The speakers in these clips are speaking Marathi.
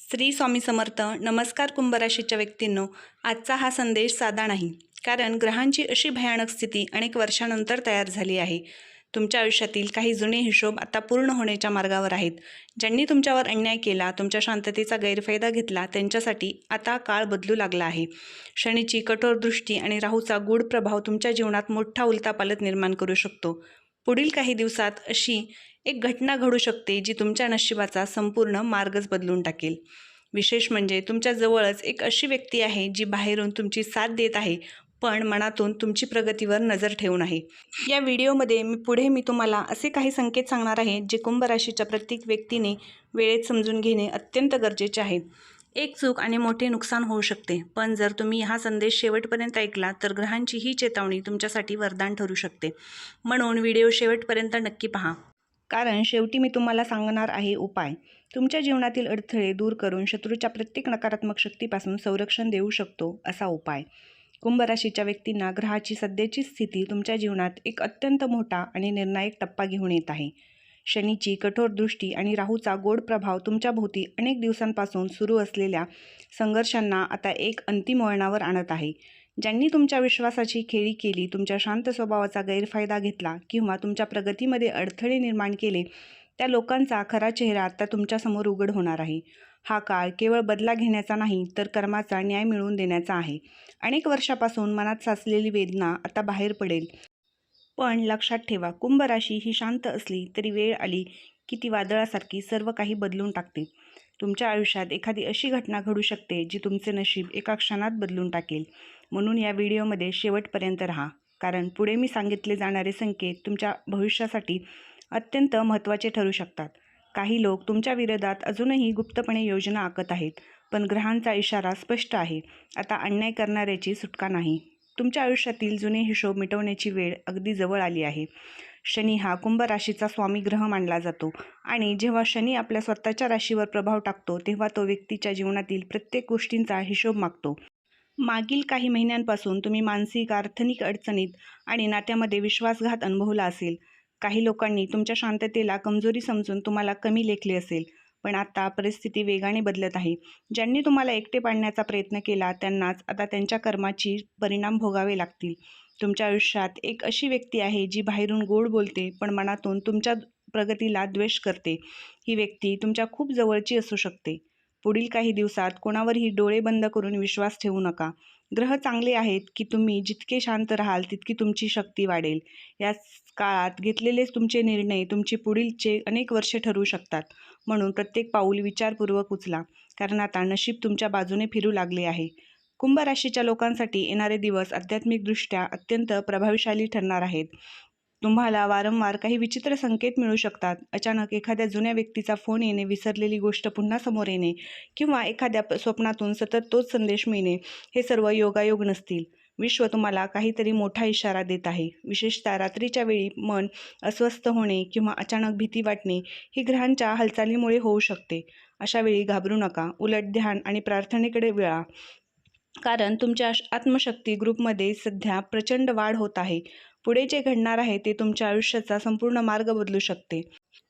श्री स्वामी समर्थ. नमस्कार कुंभ राशीच्या व्यक्तींनो, आजचा हा संदेश साधा नाही, कारण ग्रहांची अशी भयानक स्थिती अनेक वर्षानंतर तयार झाली आहे. तुमच्या आयुष्यातील काही जुने हिशोब आता पूर्ण होण्याच्या मार्गावर आहेत. ज्यांनी तुमच्यावर अन्याय केला, तुमच्या शांततेचा गैरफायदा घेतला, त्यांच्यासाठी आता काळ बदलू लागला आहे. शनीची कठोर दृष्टी आणि राहूचा गूढ प्रभाव तुमच्या जीवनात मोठा उलथापालथ निर्माण करू शकतो. पुढील काही दिवसात अशी एक घटना घडू शकते जी तुमच्या नशिबाचा संपूर्ण मार्गच बदलून टाकेल. विशेष म्हणजे तुमच्या जवळच एक अशी व्यक्ती आहे जी बाहेरून तुमची साथ देत आहे, पण मनातून तुमची प्रगतीवर नजर ठेवून आहे. या व्हिडिओमध्ये मी तुम्हाला असे काही संकेत सांगणार आहे जे कुंभ राशीच्या प्रत्येक व्यक्तीने वेळेत समजून घेणे अत्यंत गरजेचे आहे. एक चूक आणि मोठे नुकसान होऊ शकते, पण जर तुम्ही हा संदेश शेवटपर्यंत ऐकला तर ग्रहांची ही चेतावणी तुमच्यासाठी वरदान ठरू शकते. म्हणून व्हिडिओ शेवटपर्यंत नक्की पहा, कारण शेवटी मी तुम्हाला सांगणार आहे उपाय. तुमच्या जीवनातील अडथळे दूर करून शत्रूच्या प्रत्येक नकारात्मक शक्तीपासून संरक्षण देऊ शकतो असा उपाय. कुंभ राशीच्या व्यक्तींना ग्रहाची सध्याची स्थिती तुमच्या जीवनात एक अत्यंत मोठा आणि निर्णायक टप्पा घेऊन येत आहे. शनीची कठोर दृष्टी आणि राहूचा गोड प्रभाव तुमच्या भोवती अनेक दिवसांपासून सुरू असलेल्या संघर्षांना आता एक अंतिम वळणावर आणत आहे. ज्यांनी तुमच्या विश्वासाची खेळी केली, तुमच्या शांत स्वभावाचा गैरफायदा घेतला किंवा तुमच्या प्रगतीमध्ये अडथळे निर्माण केले, त्या लोकांचा खरा चेहरा आता तुमच्यासमोर उघड होणार आहे. हा काळ केवळ बदला घेण्याचा नाही, तर कर्माचा न्याय मिळवून देण्याचा आहे. अनेक वर्षापासून मनात साचलेली वेदना आता बाहेर पडेल. पण लक्षात ठेवा, कुंभ राशी ही शांत असली तरी वेळ आली की ती वादळासारखी सर्व काही बदलून टाकते. तुमच्या आयुष्यात एखादी अशी घटना घडू शकते जी तुमचे नशीब एका क्षणात बदलून टाकेल. म्हणून या व्हिडिओमध्ये शेवटपर्यंत राहा, कारण पुढे मी सांगितले जाणारे संकेत तुमच्या भविष्यासाठी अत्यंत महत्त्वाचे ठरू शकतात. काही लोक तुमच्या विरोधात अजूनही गुप्तपणे योजना आखत आहेत, पण ग्रहांचा इशारा स्पष्ट आहे. आता अन्याय करणाऱ्याची सुटका नाही. तुमच्या आयुष्यातील जुने हिशोब मिटवण्याची वेळ अगदी जवळ आली आहे. शनी हा कुंभ राशीचा स्वामी ग्रह मानला जातो आणि जेव्हा शनी आपल्या स्वतःच्या राशीवर प्रभाव टाकतो, तेव्हा तो व्यक्तीच्या जीवनातील प्रत्येक गोष्टींचा हिशोब मागतो. मागील काही महिन्यांपासून तुम्ही मानसिक, आर्थिक अडचणीत आणि नात्यामध्ये विश्वासघात अनुभवला असेल. काही लोकांनी तुमच्या शांततेला कमजोरी समजून तुम्हाला कमी लेखले असेल, पण आता परिस्थिती वेगाने बदलत आहे. ज्यांनी तुम्हाला एकटे पाडण्याचा प्रयत्न केला, त्यांनाच आता त्यांच्या कर्माची परिणाम भोगावे लागतील. तुमच्या आयुष्यात एक अशी व्यक्ती आहे जी बाहेरून गोड बोलते, पण मनातून तुमच्या प्रगतीला द्वेष करते. ही व्यक्ती तुमच्या खूप जवळची असू शकते. पुढील काही दिवसात कोणावरही डोळे बंद करून विश्वास ठेवू नका. ग्रह चांगले आहेत की तुम्ही जितके शांत राहाल तितकी तुमची शक्ती वाढेल. या काळात घेतलेले तुमचे निर्णय तुमची पुढीलचे अनेक वर्षे ठरवू शकतात. म्हणून प्रत्येक पाऊल विचारपूर्वक उचला, कारण आता नशीब तुमच्या बाजूने फिरू लागले आहे. कुंभ राशीच्या लोकांसाठी येणारे दिवस आध्यात्मिकदृष्ट्या अत्यंत प्रभावशाली ठरणार आहेत. तुम्हाला वारंवार काही विचित्र संकेत मिळू शकतात. अचानक एखाद्या जुन्या व्यक्तीचा फोन येणे, विसरलेली गोष्ट पुन्हा समोर येणे किंवा एखाद्या स्वप्नातून सतत तोच संदेश मिळणे, हे सर्व योगायोग नसतील. विश्व तुम्हाला काहीतरी मोठा इशारा देत आहे. विशेषतः रात्रीच्या वेळी मन अस्वस्थ होणे किंवा अचानक भीती वाटणे ही ग्रहांच्या हालचालीमुळे होऊ शकते. अशा वेळी घाबरू नका. उलट ध्यान आणि प्रार्थनेकडे वळा, कारण तुमच्या आत्मशक्ती ग्रुपमध्ये सध्या प्रचंड वाढ होत आहे. पुढे जे घडणार आहे ते तुमच्या आयुष्याचा संपूर्ण मार्ग बदलू शकते.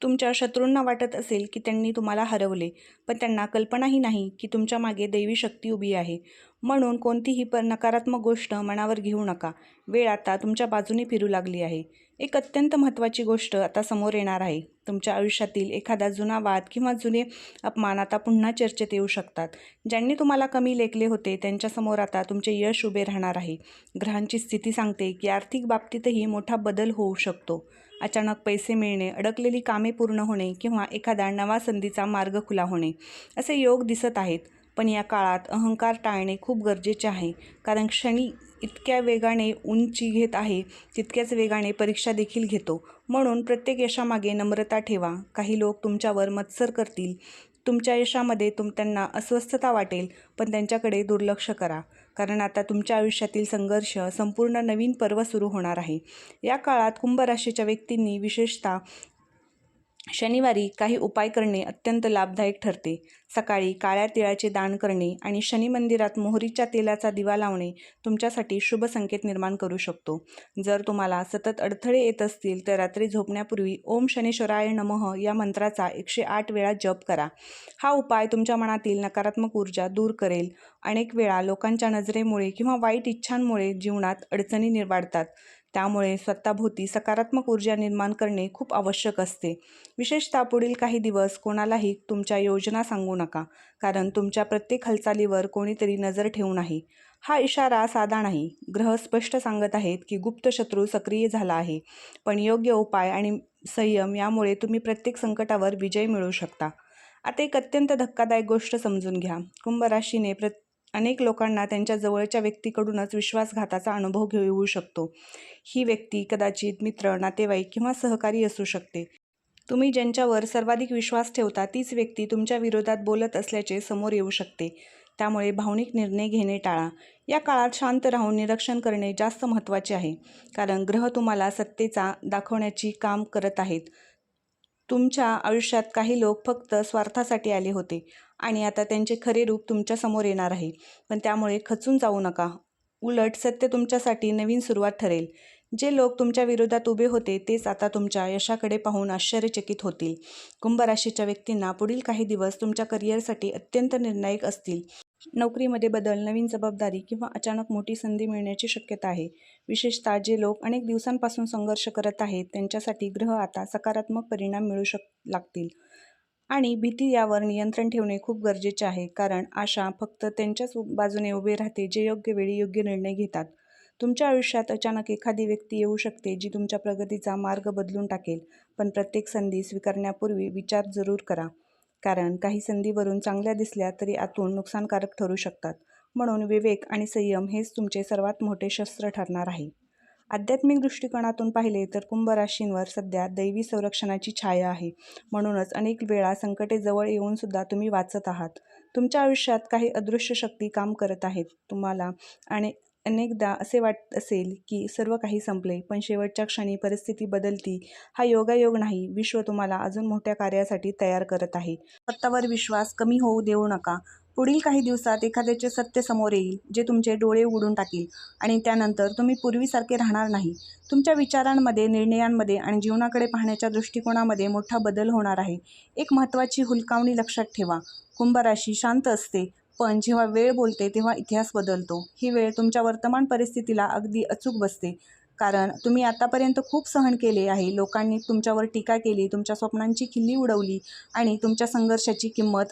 तुमच्या शत्रूंना वाटत असेल की त्यांनी तुम्हाला हरवले, पण त्यांना कल्पनाही नाही की तुमच्या मागे दैवी शक्ती उभी आहे. म्हणून कोणतीही नकारात्मक गोष्ट मनावर घेऊ नका. वेळ आता तुमच्या बाजूने फिरू लागली आहे. एक अत्यंत महत्त्वाची गोष्ट आता समोर येणार आहे. तुमच्या आयुष्यातील एखादा जुना वाद किंवा जुने अपमान आता पुन्हा चर्चेत येऊ शकतात. ज्यांनी तुम्हाला कमी लेखले होते, त्यांच्यासमोर आता तुमचे यश उभे राहणार आहे. ग्रहांची स्थिती सांगते की आर्थिक बाबतीतही मोठा बदल होऊ शकतो. अचानक पैसे मिळणे, अडकलेली कामे पूर्ण होणे किंवा एखाद्या नवा संधीचा मार्ग खुला होणे, असे योग दिसत आहेत. पण या काळात अहंकार टाळणे खूप गरजेचे आहे, कारण शनी इतक्या वेगाने उंची घेत आहे तितक्याच वेगाने परीक्षा देखील घेतो. म्हणून प्रत्येक यशामागे नम्रता ठेवा. काही लोक तुमच्यावर मत्सर करतील. तुमच्या यशामध्ये त्यांना अस्वस्थता वाटेल, पण त्यांच्याकडे दुर्लक्ष करा, कारण आता तुमच्या आयुष्यातील संघर्ष संपूर्ण नवीन पर्व सुरू होणार आहे. या काळात कुंभ राशीच्या व्यक्तींनी विशेषतः शनिवारी काही उपाय करणे अत्यंत लाभदायक ठरते. सकाळी काळ्या तिळाचे दान करणे आणि शनी मंदिरात मोहरीच्या तेलाचा दिवा लावणे तुमच्यासाठी शुभ संकेत निर्माण करू शकतो. जर तुम्हाला सतत अडथळे येत असतील तर रात्री झोपण्यापूर्वी ओम शनीश्वराय नमः या मंत्राचा 108 वेळा जप करा. हा उपाय तुमच्या मनातील नकारात्मक ऊर्जा दूर करेल. अनेक वेळा लोकांच्या नजरेमुळे किंवा वाईट इच्छांमुळे जीवनात अडचणी वाढतात. त्यामुळे स्वतःभोवती सकारात्मक ऊर्जा निर्माण करणे खूप आवश्यक असते. विशेषतः पुढील काही दिवस कोणालाही तुमच्या योजना सांगू नका, कारण तुमच्या प्रत्येक हालचालीवर कोणीतरी नजर ठेवून आहे. हा इशारा साधा नाही. ग्रह स्पष्ट सांगत आहेत की गुप्त शत्रू सक्रिय झाला आहे. पण योग्य उपाय आणि संयम यामुळे तुम्ही प्रत्येक संकटावर विजय मिळवू शकता. आता एक अत्यंत धक्कादायक गोष्ट समजून घ्या. कुंभ राशीने अनेक लोकांना त्यांच्या जवळच्या व्यक्तीकडूनच विश्वासघाताचा अनुभव येऊ शकतो. ही व्यक्ती कदाचित मित्र, नातेवाईक किंवा सहकारी असू शकते. तुम्ही ज्यांच्यावर सर्वाधिक विश्वास ठेवता तीच व्यक्ती तुमच्या विरोधात बोलत असल्याचे समोर येऊ शकते. त्यामुळे भावनिक निर्णय घेणे टाळा. या काळात शांत राहून निरीक्षण करणे जास्त महत्त्वाचे आहे, कारण ग्रह तुम्हाला सत्तेचा दाखवण्याची काम करत आहेत. तुमच्या आयुष्यात काही लोक फक्त स्वार्थासाठी आले होते आणि आता त्यांचे खरे रूप तुमच्या समोर येणार आहे. पण त्यामुळे खचून जाऊ नका. उलट सत्य तुमच्यासाठी नवीन सुरुवात ठरेल. जे लोक तुमच्या विरोधात उभे होते तेच आता तुमच्या यशाकडे पाहून आश्चर्यचकित होतील. कुंभ राशीच्या व्यक्तींना पुढील काही दिवस तुमच्या करिअरसाठी अत्यंत निर्णायक असतील. नोकरीमध्ये बदल, नवीन जबाबदारी किंवा अचानक मोठी संधी मिळण्याची शक्यता आहे. विशेषतः जे लोक अनेक दिवसांपासून संघर्ष करत आहेत त्यांच्यासाठी ग्रह आता सकारात्मक परिणाम मिळू लागतील. आणि भीती यावर नियंत्रण ठेवणे खूप गरजेचे आहे, कारण आशा फक्त त्यांच्याच बाजूने उभे राहते जे योग्य वेळी योग्य निर्णय घेतात. तुमच्या आयुष्यात अचानक एखादी व्यक्ती येऊ शकते जी तुमच्या प्रगतीचा मार्ग बदलून टाकेल. पण प्रत्येक संधी स्वीकारण्यापूर्वी विचार जरूर करा, कारण काही संधीवरून चांगल्या दिसल्या तरी आतून नुकसानकारक ठरू शकतात. म्हणून विवेक आणि संयम हेच तुमचे सर्वात मोठे शस्त्र ठरणार आहे. आध्यात्मिक दृष्टिकोनातून पाहिले तर कुंभ राशींवर सध्या दैवी संरक्षणाची छाया आहे. म्हणूनच अनेक वेळा संकटे जवळ येऊन सुद्धा तुम्ही वाचत आहात. तुमच्या आयुष्यात काही अदृश्य शक्ती काम करत आहेत. तुम्हाला अनेकदा असे वाटत असेल की सर्व काही संपले, पण शेवटच्या क्षणी परिस्थिती बदलती. हा योगायोग नाही, विश्व तुम्हाला अजून मोठ्या कार्यासाठी तयार करत आहे. स्वतःवर विश्वास कमी होऊ देऊ नका. पुढील काही दिवसात एखाद्याचे सत्य समोर येईल जे तुमचे डोळे उघडून टाकील आणि त्यानंतर तुम्ही पूर्वीसारखे राहणार नाही. तुमच्या विचारांमध्ये, निर्णयांमध्ये आणि जीवनाकडे पाहण्याच्या दृष्टिकोनामध्ये मोठा बदल होणार आहे. एक महत्त्वाची हुलकावणी लक्षात ठेवा. कुंभ राशी शांत असते, पण जेव्हा वेळ बोलते तेव्हा इतिहास बदलतो. ही वेळ तुमच्या वर्तमान परिस्थितीला अगदी अचूक बसते, कारण तुम्ही आतापर्यंत खूप सहन केले आहे. लोकांनी तुमच्यावर टीका केली, तुमच्या स्वप्नांची खिल्ली उडवली आणि तुमच्या संघर्षाची किंमत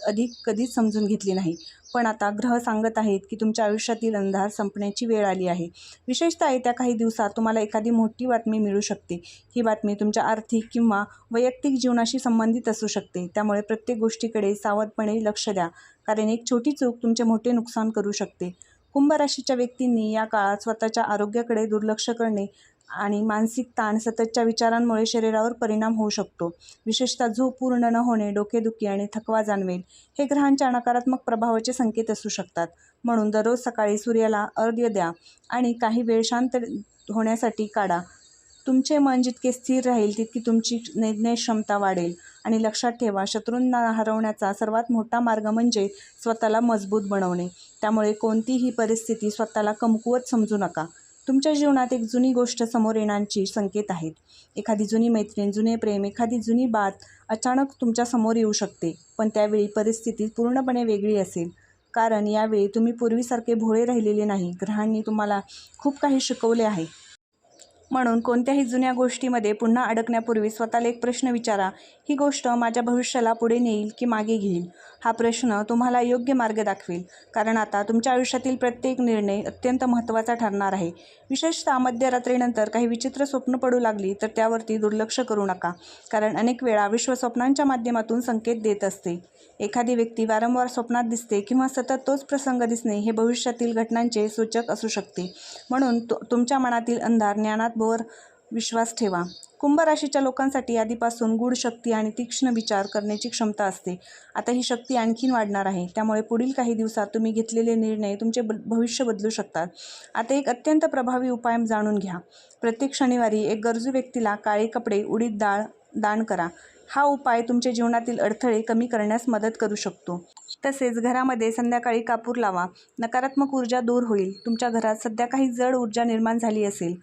कधीच समजून घेतली नाही. पण आता ग्रह सांगत आहेत की तुमच्या आयुष्यातील अंधार संपण्याची वेळ आली आहे. विशेषतः येत्या काही दिवसात तुम्हाला एखादी मोठी बातमी मिळू शकते. ही बातमी तुमच्या आर्थिक किंवा वैयक्तिक जीवनाशी संबंधित असू शकते. त्यामुळे प्रत्येक गोष्टीकडे सावधपणे लक्ष द्या, कारण एक छोटी चूक तुमचे मोठे नुकसान करू शकते. कुंभ राशीच्या व्यक्तींनी या काळात स्वतःच्या आरोग्याकडे दुर्लक्ष करणे आणि मानसिक ताण, सततच्या विचारांमुळे शरीरावर परिणाम होऊ शकतो. विशेषतः झोप पूर्ण न होणे, डोकेदुखी आणि थकवा जाणवेल हे ग्रहांच्या नकारात्मक प्रभावाचे संकेत असू शकतात. म्हणून दररोज सकाळी सूर्याला अर्घ्य द्या आणि काही वेळ शांत होण्यासाठी काढा. तुमचे मन जितके स्थिर राहील तितकी तुमची निर्णय क्षमता वाढेल. आणि लक्षात ठेवा, शत्रूंना हरवण्याचा सर्वात मोठा मार्ग म्हणजे स्वतःला मजबूत बनवणे. त्यामुळे कोणतीही परिस्थिती स्वतःला कमकुवत समजू नका. तुमच्या जीवनात एक जुनी गोष्ट समोर येण्याची संकेत आहेत. एखादी जुनी मैत्रीण, जुने प्रेम, एखादी जुनी बात अचानक तुमच्या समोर येऊ शकते. पण त्यावेळी परिस्थिती पूर्णपणे वेगळी असेल, कारण यावेळी तुम्ही पूर्वीसारखे भोळे राहिलेले नाही. ग्रहांनी तुम्हाला खूप काही शिकवले आहे. म्हणून कोणत्याही जुन्या गोष्टीमध्ये पुन्हा अडकण्यापूर्वी स्वतःला एक प्रश्न विचारा, ही गोष्ट माझ्या भविष्याला पुढे नेईल की मागे घेईल? हा प्रश्न तुम्हाला योग्य मार्ग दाखवेल, कारण आता तुमच्या आयुष्यातील प्रत्येक निर्णय अत्यंत महत्त्वाचा ठरणार आहे. विशेषतः मध्यरात्रीनंतर काही विचित्र स्वप्न पडू लागली तर त्यावरती दुर्लक्ष करू नका, कारण अनेक वेळा विश्व स्वप्नांच्या माध्यमातून संकेत देत असते. एखादी व्यक्ती वारंवार स्वप्नात दिसते किंवा सतत तोच प्रसंग दिसणे हे भविष्यातील घटनांचे सूचक असू शकते. म्हणून तुमच्या मनातील अंधार ज्ञानावर विश्वास ठेवा. कुंभ राशीच्या लोकांसाठी आधीपासून गूढ शक्ती आणि तीक्ष्ण विचार करण्याची क्षमता असते. आता ही शक्ती आणखीन वाढणार आहे. त्यामुळे पुढील काही दिवसात तुम्ही घेतलेले निर्णय तुमचे भविष्य बदलू शकतात. आता एक अत्यंत प्रभावी उपाय जाणून घ्या. प्रत्येक शनिवारी एक गरजू व्यक्तीला काळे कपडे, उडीद डाळ दान करा. हा उपाय तुमच्या जीवनातील अडथळे कमी करण्यास मदत करू शकतो. तसेच घरामध्ये संध्याकाळी कापूर लावा. नकारात्मक ऊर्जा दूर होईल. तुमच्या घरात सध्या काही जड ऊर्जा निर्माण झाली असेल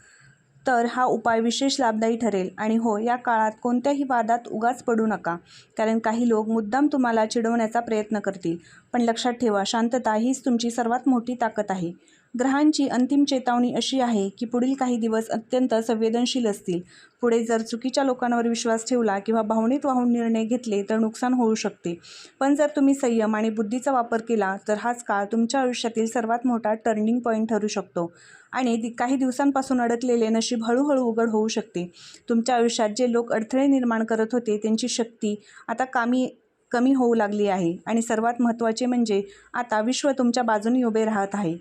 तर हा उपाय विशेष लाभदायी ठरेल. आणि हो, या काळात कोणत्याही वादात उगाच पडू नका, कारण काही लोक मुद्दाम तुम्हाला चिडवण्याचा प्रयत्न करतील. पण लक्षात ठेवा, शांतता हीच तुमची सर्वात मोठी ताकद आहे. ग्रहांची अंतिम चेतावणी अशी आहे की पुढील काही दिवस अत्यंत संवेदनशील असतील. पुढे जर चुकीच्या लोकांवर विश्वास ठेवला किंवा भावनेत वाहून निर्णय घेतले तर नुकसान होऊ शकते. पण जर तुम्ही संयम आणि बुद्धीचा वापर केला तर हाच काळ तुमच्या आयुष्यातील सर्वात मोठा टर्निंग पॉईंट ठरू शकतो. आणि काही दिवसांपासून अडकलेले नशीब हळूहळू उघड होऊ शकते. तुमच्या आयुष्यात जे लोक अडथळे निर्माण करत होते त्यांची शक्ती आता कमी होऊ लागली आहे. आणि सर्वात महत्त्वाचे म्हणजे आता विश्व तुमच्या बाजूने उभे राहत आहे.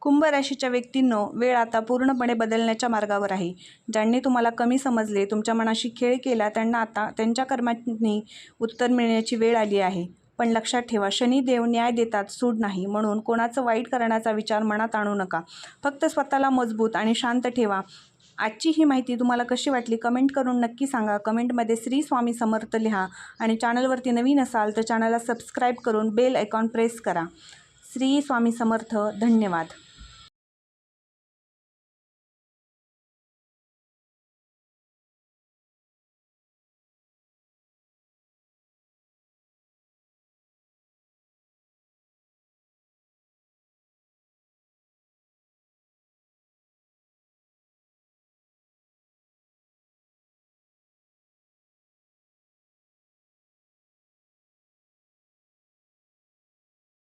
कुंभ राशीच्या व्यक्तींनो, वेळ आता पूर्णपणे बदलण्याच्या मार्गावर आहे. ज्यांनी तुम्हाला कमी समजले, तुमच्या मनाशी खेळ केला, त्यांना आता त्यांच्या कर्मांनी उत्तर मिळण्याची वेळ आली आहे. पण लक्षात ठेवा, शनिदेव न्याय देतात, सूड नाही. म्हणून कोणाचं वाईट करण्याचा विचार मनात आणू नका. फक्त स्वतःला मजबूत आणि शांत ठेवा. आजची ही माहिती तुम्हाला कशी वाटली कमेंट करून नक्की सांगा. कमेंटमध्ये श्री स्वामी समर्थ लिहा. आणि चॅनलवरती नवीन असाल तर चॅनलला सबस्क्राईब करून बेल आयकॉन प्रेस करा. श्री स्वामी समर्थ. धन्यवाद.